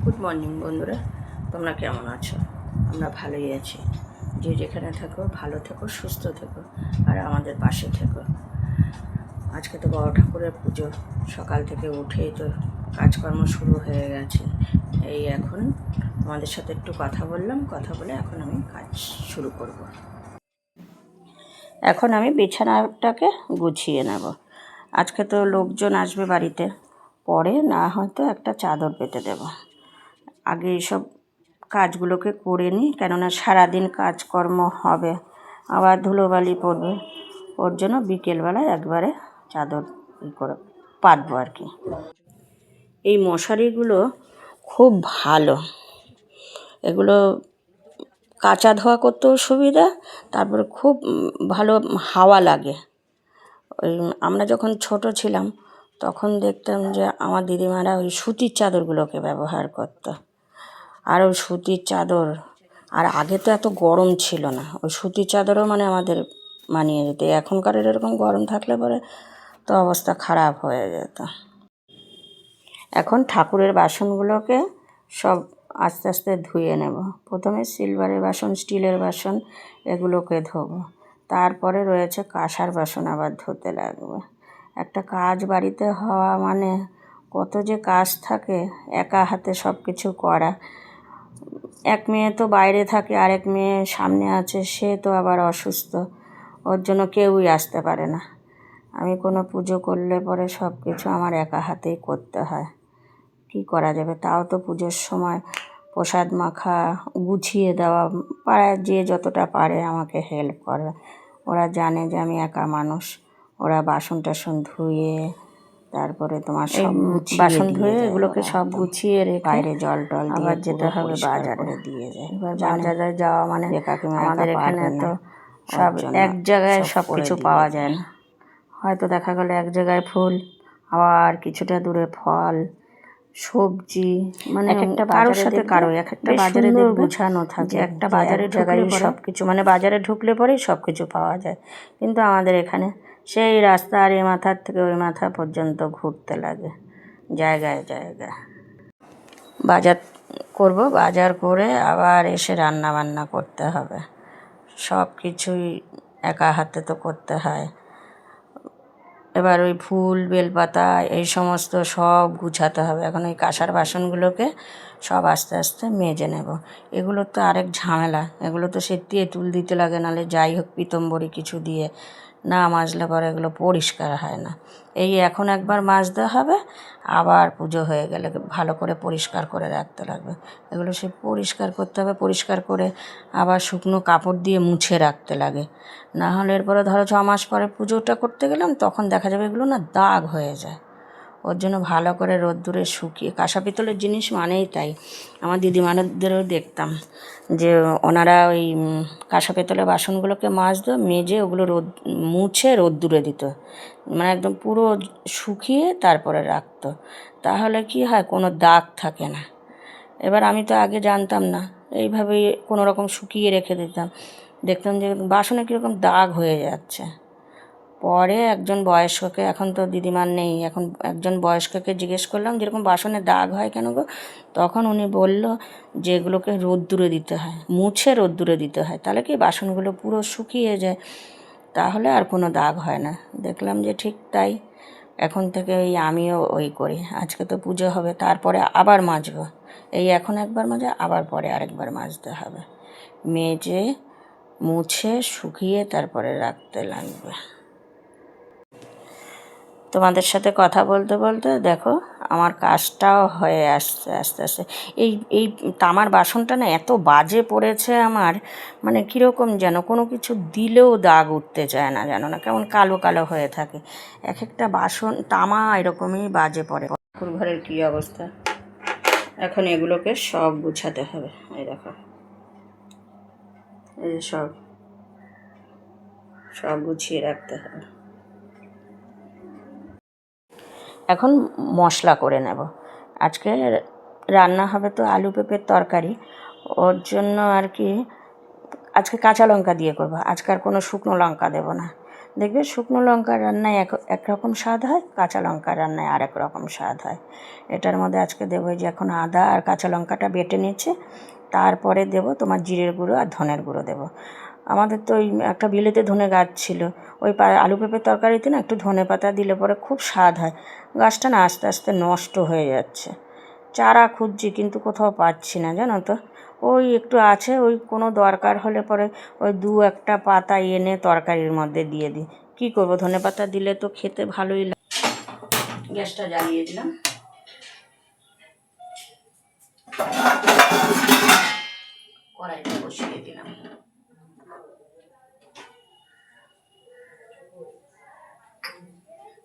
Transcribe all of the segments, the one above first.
Good morning বন্ধুরা, তোমরা কেমন আছো? আমরা ভালোই আছি। যে যেখানে থেকো ভালো থেকো, সুস্থ থেকো, আর আমাদের পাশে থেকো। আজকে তো বড় ঠাকুরের পুজো, সকাল থেকে উঠেই তো কাজকর্ম শুরু হয়ে গেছে। এই এখন আমাদের সাথে একটু কথা বললাম, কথা বলে এখন আমি কাজ শুরু করব। এখন আমি বিছানাটাকে গুছিয়ে নেব। আজকে তো লোকজন আসবে বাড়িতে, পরে না হয়তো একটা চাদর পেতে দেব। আগে এইসব কাজগুলোকে করে নিই, কেননা সারাদিন কাজকর্ম হবে, আবার ধুলোবালি পড়বে। ওর জন্য বিকেলবেলায় একবারে চাদর করে পাতবো আর কি। এই মশারিগুলো খুব ভালো, এগুলো কাচা ধোয়া করতেও সুবিধা, তারপরে খুব ভালো হাওয়া লাগে। ওই আমরা যখন ছোট ছিলাম তখন দেখতাম যে আমার দিদিমারা ওই সুতির চাদরগুলোকে ব্যবহার করতো। আর ওই সুতির চাদর, আর আগে তো এত গরম ছিল না, ওই সুতির চাদরও মানে আমাদের মানিয়ে যেত। এখনকার এরকম গরম থাকলে পরে তো অবস্থা খারাপ হয়ে যেত। এখন ঠাকুরের বাসনগুলোকে সব আস্তে আস্তে ধুয়ে নেব। প্রথমে সিলভারের বাসন, স্টিলের বাসন এগুলোকে ধোবো। তারপরে রয়েছে কাঁসার বাসন আবার ধুতে লাগবে। একটা কাজ বাড়িতে হওয়া মানে কত যে কাজ থাকে, একা হাতে সব কিছু করা। এক মেয়ে তো বাইরে থাকে, আরেক মেয়ে সামনে আছে, সে তো আবার অসুস্থ, ওর জন্য কেউই আসতে পারে না। আমি কোনো পুজো করলে পরে সব কিছু আমার একা হাতেই করতে হয়। কি করা যাবে, তাও তো পুজোর সময় প্রসাদ মাখা, গুছিয়ে দেওয়া, পাড়ায় যে যতটা পারে আমাকে হেল্প করে। ওরা জানে যে আমি একা মানুষ। ওরা বাসন টাসন ধুয়ে, তারপরে তোমার সব বাসন ধুয়ে এগুলোকে সব গুছিয়ে রেখে বাইরে জল টল আবার যেতে হবে বাজারে দিয়ে যায়। এবার বাজারে যাওয়া মানে আমাদের এখানে তো সব এক জায়গায় সব কিছু পাওয়া যায় না। হয়তো দেখা গেলো এক জায়গায় ফুল, আবার কিছুটা দূরে ফল, সবজি, মানে একটা কারোর সাথে কারো এক একটা বাজারে বোঝানো থাকে। একটা বাজারে জায়গায় সব কিছু, মানে বাজারে ঢুকলে পরেই সব কিছু পাওয়া যায়। কিন্তু আমাদের এখানে সেই রাস্তার এই মাথার থেকে ওই মাথা পর্যন্ত ঘুরতে লাগে, জায়গায় জায়গায়। বাজার করব, বাজার করে আবার এসে রান্না বান্না করতে হবে। সব কিছুই একা হাতে তো করতে হয়। এবার ওই ফুল, বেলপাতা এই সমস্ত সব গুছাতে হবে। এখন ওই কাঁসার বাসনগুলোকে সব আস্তে আস্তে মেজে নেব। এগুলো তো আরেক ঝামেলা, এগুলো তো সে তেঁতুল দিতে লাগে, নাহলে যাই হোক পিতম্বরী কিছু দিয়ে না মাজলে পরে এগুলো পরিষ্কার হয় না। এই এখন একবার মাজতে হবে, আবার পুজো হয়ে গেলে ভালো করে পরিষ্কার করে রাখতে লাগবে। এগুলো সে পরিষ্কার করতে হবে, পরিষ্কার করে আবার শুকনো কাপড় দিয়ে মুছে রাখতে লাগে। না হলে এরপরে ধরো 6 মাস পরে পুজোটা করতে গেলাম, তখন দেখা যাবে এগুলো না দাগ হয়ে যায়। ওর জন্য ভালো করে রোদ্দুরে শুকিয়ে, কাঁসা পিতলের জিনিস মানেই তাই। আমার দিদিমাদেরও দেখতাম যে ওনারা ওই কাঁসা পিতলের বাসনগুলোকে মাজতো, মেজে ওগুলো মুছে রোদ্দুরে দিত, মানে একদম পুরো শুকিয়ে তারপরে রাখতো। তাহলে কি হয়, কোনো দাগ থাকে না। এবার আমি তো আগে জানতাম না, এইভাবেই কোনো রকম শুকিয়ে রেখে দিতাম, দেখতাম যে বাসনে কীরকম দাগ হয়ে যাচ্ছে। পরে একজন বয়স্ককে, এখন তো দিদিমার নেই, এখন একজন বয়স্ককে জিজ্ঞেস করলাম যেরকম বাসনে দাগ হয় কেন গো, তখন উনি বলল যে এগুলোকে রোদ্দুরে দিতে হয়, মুছে রোদ্দুরে দিতে হয়, তাহলে কি বাসনগুলো পুরো শুকিয়ে যায়, তাহলে আর কোনো দাগ হয় না। দেখলাম যে ঠিক তাই, এখন থেকে ওই আমিও ওই করি। আজকে তো পুজো হবে, তারপরে আবার মাজবো। এই এখন একবার মাজা, আবার পরে আরেকবার মাজতে হবে। মেজে মুছে শুকিয়ে তারপরে রাখতে লাগবে। তোমাদের সাথে কথা বলতে বলতে দেখো আমার কাজটাও হয়ে আসছে আস্তে আস্তে। এই এই তামার বাসনটা না এত বাজে পড়েছে আমার, মানে কীরকম যেন কোনো কিছু দিলেও দাগ উঠতে চায় না, জানো না, কেমন কালো কালো হয়ে থাকে। এক একটা বাসন তামা এরকমই বাজে পড়ে। ঠাকুর ঘরের কী অবস্থা, এখন এগুলোকে সব গুছাতে হবে। এই দেখো, এই যে সব সব গুছিয়ে রাখতে হবে। এখন মশলা করে নেব। আজকে রান্না হবে তো আলু পেঁপের তরকারি, ওর জন্য আর কি আজকে কাঁচা লঙ্কা দিয়ে করবো। আজকে আর কোনো শুকনো লঙ্কা দেবো না, দেখবে শুকনো লঙ্কার রান্নায় একরকম স্বাদ হয়, কাঁচা লঙ্কার রান্নায় আরেক রকম স্বাদ হয়। এটার মধ্যে আজকে দেবো যে এখন আদা আর কাঁচা লঙ্কাটা বেটে নিয়েছি, তারপরে দেবো তোমার জিরের গুঁড়ো আর ধনের গুঁড়ো দেবো। আমাদের তো ওই একটা বিলেতে ধনে গাছ ছিল, ওই আলু পেঁপের তরকারিতে না একটু ধনে পাতা দিলে পরে খুব স্বাদ হয়। গাছটা না আস্তে আস্তে নষ্ট হয়ে যাচ্ছে, চারা খুঁজছি কিন্তু কোথাও পাচ্ছি না, জানো তো। ওই একটু আছে, ওই কোনো দরকার হলে পরে ওই দু একটা পাতা এনে তরকারির মধ্যে দিয়ে দিই। কী করবো, ধনে পাতা দিলে তো খেতে ভালোই লাগে। গ্যাসটা জ্বালিয়ে দিলাম, কড়াইটা বসিয়ে দিলাম।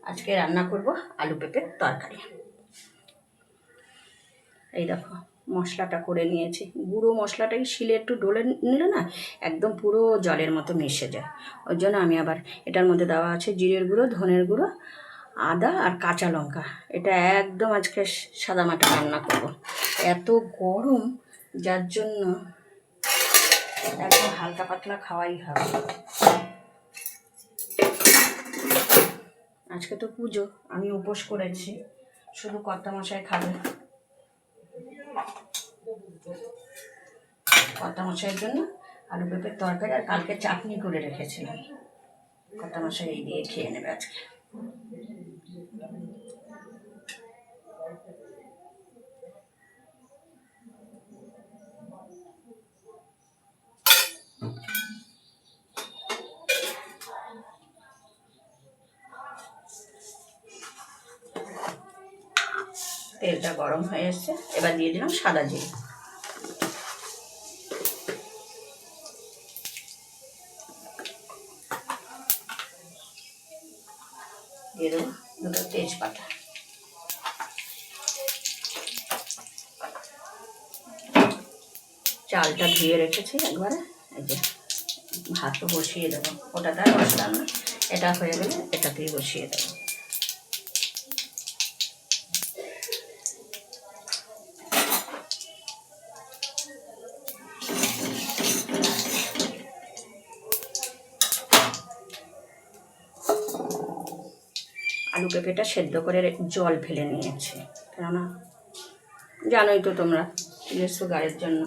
আজকে রান্না করব আলু পেঁপের তরকারি। এই দেখো মশলাটা করে নিয়েছি, গুঁড়ো মশলাটাকে শিলে একটু ডলে নিলে না একদম পুরো জলের মতো মিশে যায়। ওই জন্য আমি আবার এটার মধ্যে দেওয়া আছে জিরের গুঁড়ো, ধনের গুঁড়ো, আদা আর কাঁচা লঙ্কা। এটা একদম আজকে সাদামাটা রান্না করব। এত গরম, যার জন্য একদম হালকা পাতলা খাওয়াই হবে। আজকে তো পুজো, আমি উপোস করেছি, শুধু কর্তামশাই খাবে। কর্তামশাইয়ের জন্য আলু পেঁপের তরকারি আর কালকে চাটনি করে রেখেছিলাম, কর্তামশাই এই দিয়ে খেয়ে নেবে আজকে। তেলটা গরম হয়ে এসছে, এবার দিয়ে দিলাম সাদা জিরে, দিয়ে দেবো দুটো তেজপাতা, চালটা ধুয়ে রেখেছি একবারে। এই যে ভাতও বসিয়ে দেবো, ওটাতে আর বসলাম না, এটা হয়ে গেলে এটাতেই বসিয়ে দেবো। আলু পেঁপেটা সেদ্ধ করে জল ফেলে নিয়েছি, কেননা জানোই তো তোমরা সুগারের জন্য।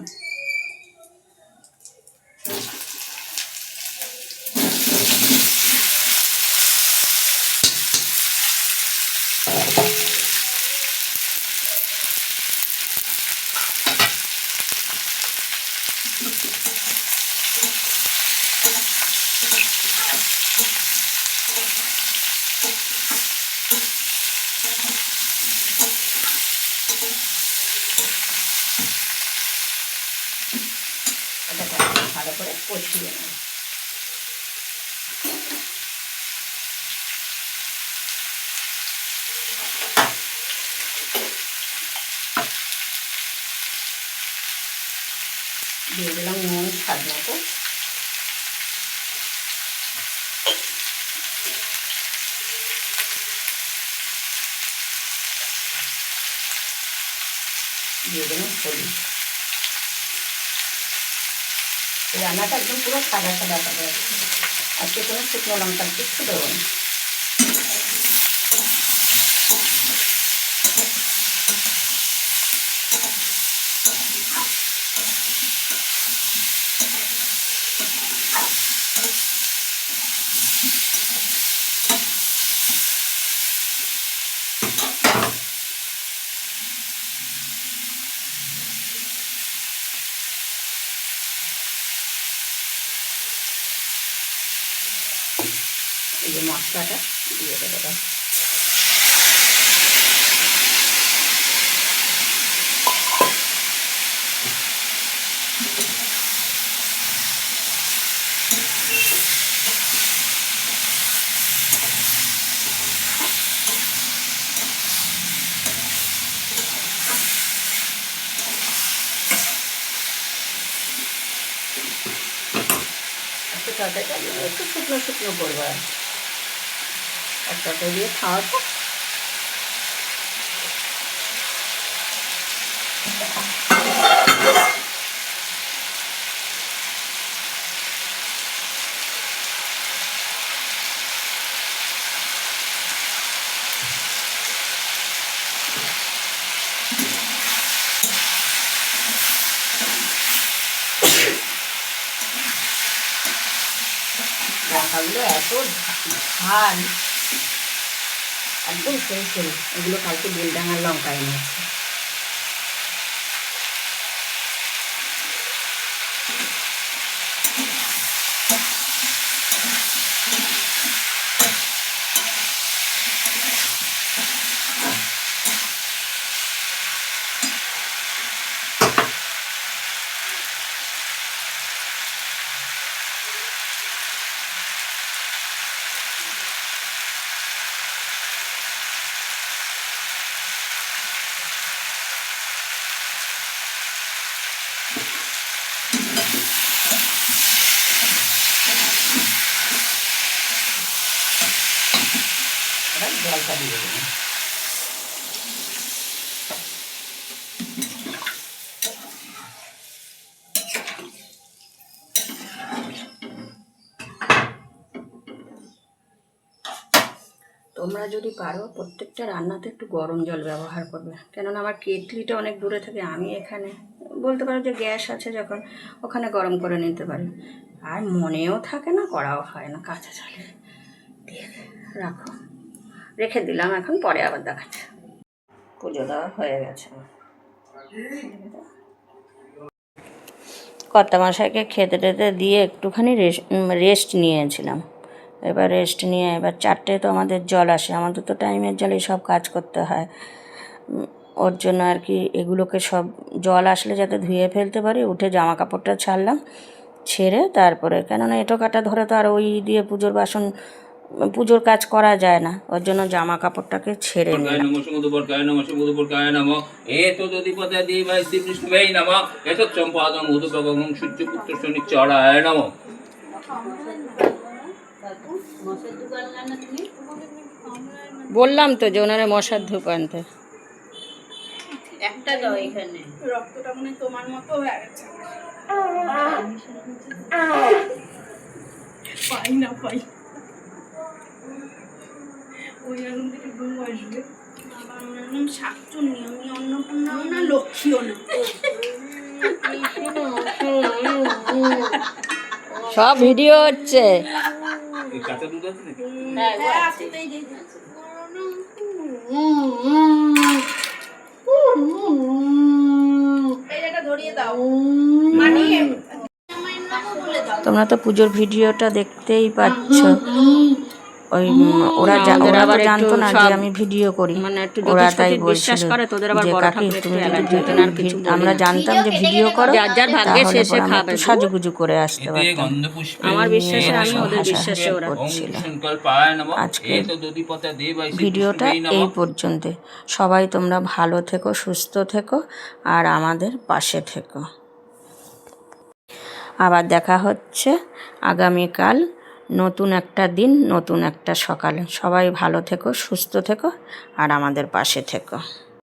এটাকে ভালো করে কষিয়ে নেব। দিয়ে দিলাম নুন স্বাদ মতো, দিয়ে দিলাম হলুদ। এই রান্নাটা একদম পুরো সাদা সাদা হবে, আজকে কোনো শুকনো লঙ্কার কিছু দেবো না। এই যে মশলাটা দিয়ে দেবো। তরকারিটা একটু শুকনো শুকনো করবো, আর তরকারি দিয়ে খাওয়া তো। লঙ্কাগুলো এত ঝাল, একদম সেই এগুলো কালকে বেলডাঙার লঙ্কা এনেছে। জলটা দিয়ে দেবেন। তোমরা যদি পারো প্রত্যেকটা রান্নাতে একটু গরম জল ব্যবহার করবে, কেননা আমার কেটলিটা অনেক দূরে থাকে। আমি এখানে বলতে পারো যে গ্যাস আছে যখন, ওখানে গরম করে নিতে পারি। আর মনেও থাকে না, করাও হয় না, কাঁচা জলে দিয়ে রাখো। রেখে দিলাম, এখন পরে আবার দেখাচ্ছি। পুজো দেওয়া হয়ে গেছে। কর্তামশাইকে খেতে টেতে দিয়ে একটুখানি রেস্ট নিয়েছিলাম। এবার রেস্ট নিয়ে এবার 4টে তো আমাদের জল আসে, আমাদের তো টাইমের জলে সব কাজ করতে হয়। ওর জন্য আর কি এগুলোকে সব জল আসলে যাতে ধুয়ে ফেলতে পারি, উঠে জামা কাপড়টা ছাড়লাম, ছেড়ে তারপরে, কেননা এঁটো কাটা ধরে তো আর ওই দিয়ে পুজোর কাজ করা যায় না, ওর জন্য জামা কাপড়টাকে ছেড়ে নিলাম। বললাম তো যে ওনারা মশার ধূপ আনতে। একটা দাও এখানে, রক্তটা মনে তোমার মতো হয়ে গেছে। পাই না পাই, ওই আনন্দ থেকে ঘুম আসবে। আমার নাম শাকচুন্নি, আমি অন্নপূর্ণাও না, লক্ষ্মীও না। সব ভিডিও হচ্ছে। তোমরা তো পুজোর ভিডিওটা দেখতেই পাচ্ছ। ওই ওরা আবার জানতো না যে আমি ভিডিও করি, মানে একটু ওরা তাই বলছিল যে কাকি তুমি আমরা জানতাম যে ভিডিও করো, যার ভাগ্যে শেষে খাবে, সাজুগুজু করে আসতে পারতাম। আমার বিশ্বাসে আমি, ওদের বিশ্বাসে ওরা করছিল। আজকে ভিডিওটা এই পর্যন্ত। সবাই তোমরা ভালো থেকো, সুস্থ থেকো, আর আমাদের পাশে থেকো। আবার দেখা হচ্ছে আগামীকাল, নতুন একটা দিন, নতুন একটা সকালে। সবাই ভালো থেকো, সুস্থ থেকো, আর আমাদের পাশে থেকো।